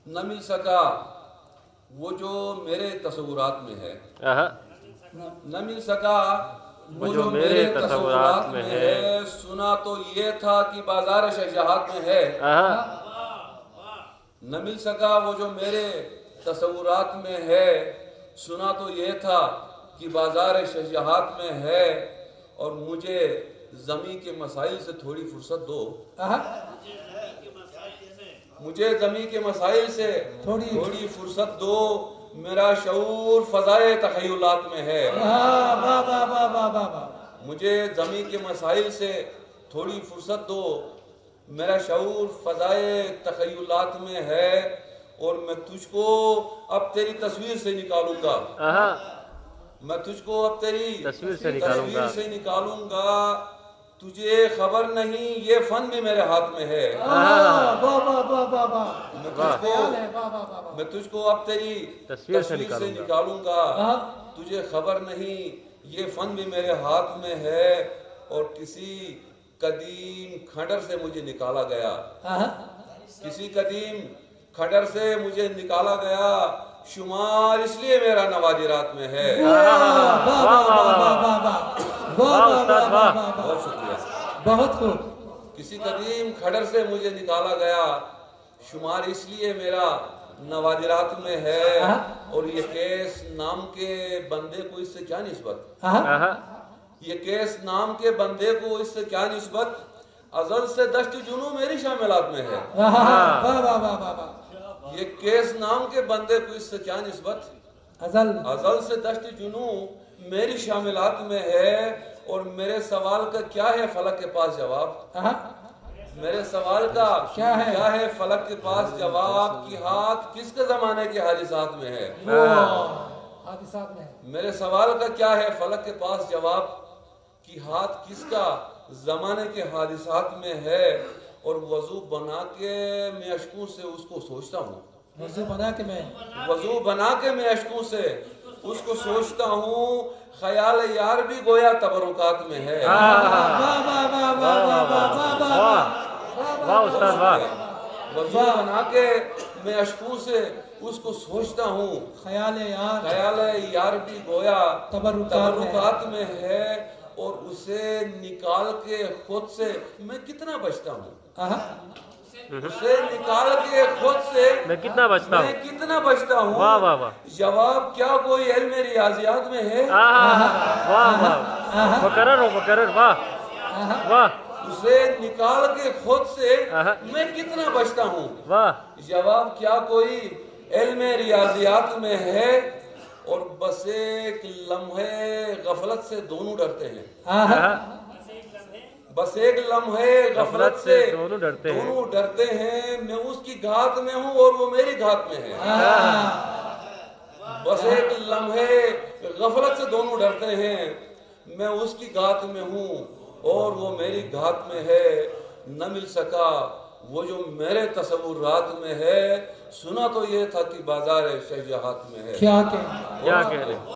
نہ مل سکا وہ جو میرے تصورات میں ہے، نہ مل سکا وہ جو میرے تصورات میں ہے، سنا تو یہ تھا کہ بازار شہجہات میں ہے۔ نہ مل سکا وہ جو میرے تصورات میں ہے، سنا تو یہ تھا کہ بازار شہجہات میں ہے، اور مجھے زمین کے مسائل سے تھوڑی فرصت دو، مجھے زمین کے مسائل سے تھوڑی فرصت دو، میرا شعور فضائے تخیلات میں ہے۔ مجھے زمین کے مسائل سے تھوڑی فرصت دو، میرا شعور فضائے تخیلات میں ہے، اور میں تجھ کو اب تیری تصویر سے نکالوں گا، میں تجھ کو اب تیری تصویر سے نکالوں گا، تجھے خبر نہیں یہ فن بھی میرے ہاتھ میں ہے۔ میں تجھ کو اب تیری تصویر سے نکالوں گا، تجھے خبر نہیں یہ فن بھی میرے ہاتھ میں ہے، اور کسی قدیم کھنڈر سے مجھے نکالا گیا، کسی قدیم کھنڈر سے مجھے نکالا گیا، شمار اس لیے میرا نوادرات میں ہے۔ بہت شکریہ، بہت خوب۔ کسی قدیم کھنڈر سے مجھے نکالا گیا، شمار اس لیے میرا نوادرات میں ہے، اور یہ کیس نام کے بندے کو اس سے کیا نسبت، یہ کیس نام کے بندے کو اس سے کیا نسبت، ازل سے دشت جنوں میری شاملات میں ہے۔ یہ کیس نام کے بندے کو اس سے کیا نسبت، ازل سے دشت جنوں میری شاملات میں ہے، اور میرے سوال کا کیا ہے فلک کے پاس جواب، میرے سوال کا کیا ہے فلک کے پاس جواب، کہ ہاتھ کس کے زمانے کے حادثات میں ہے، میرے سوال کا کیا ہے فلک کے پاس جواب، کہ ہاتھ کس کا زمانے کے حادثات میں ہے، اور وضو بنا کے میں اشکوں سے اس کو سوچتا ہوں، وضو بنا کے میں اشکوں سے اس کو سوچتا ہوں، خیال یار بھی گویا تبرکات میں ہے۔ وضو بنا کے میں اشکوں سے اس کو سوچتا ہوں، خیال یار بھی گویا تبرکات میں ہے، اور اسے نکال کے خود سے میں کتنا بچتا ہوں، اسے نکال کے خود سے میں کتنا بچتا ہوں، جواب کیا کوئی علم ریاضیات میں ہے، اسے نکال کے خود سے میں کتنا بچتا ہوں، جواب کیا کوئی علم ریاضیات میں ہے، اور بس ایک لمحے غفلت سے دونوں ڈرتے ہیں، بس ایک لمحے غفلت سے دونوں ڈرتے ہیں، میں اس کی گھات میں ہوں اور وہ میری گھات میں ہے، بس ایک لمحے غفلت سے دونوں ڈرتے ہیں، میں اس کی گھات میں ہوں اور وہ میری گھات میں ہے، نہ مل سکا وہ جو میرے تصورات میں ہے، سنا تو یہ تھا کہ بازار شہجہات میں ہے۔ کیا کہہ رہے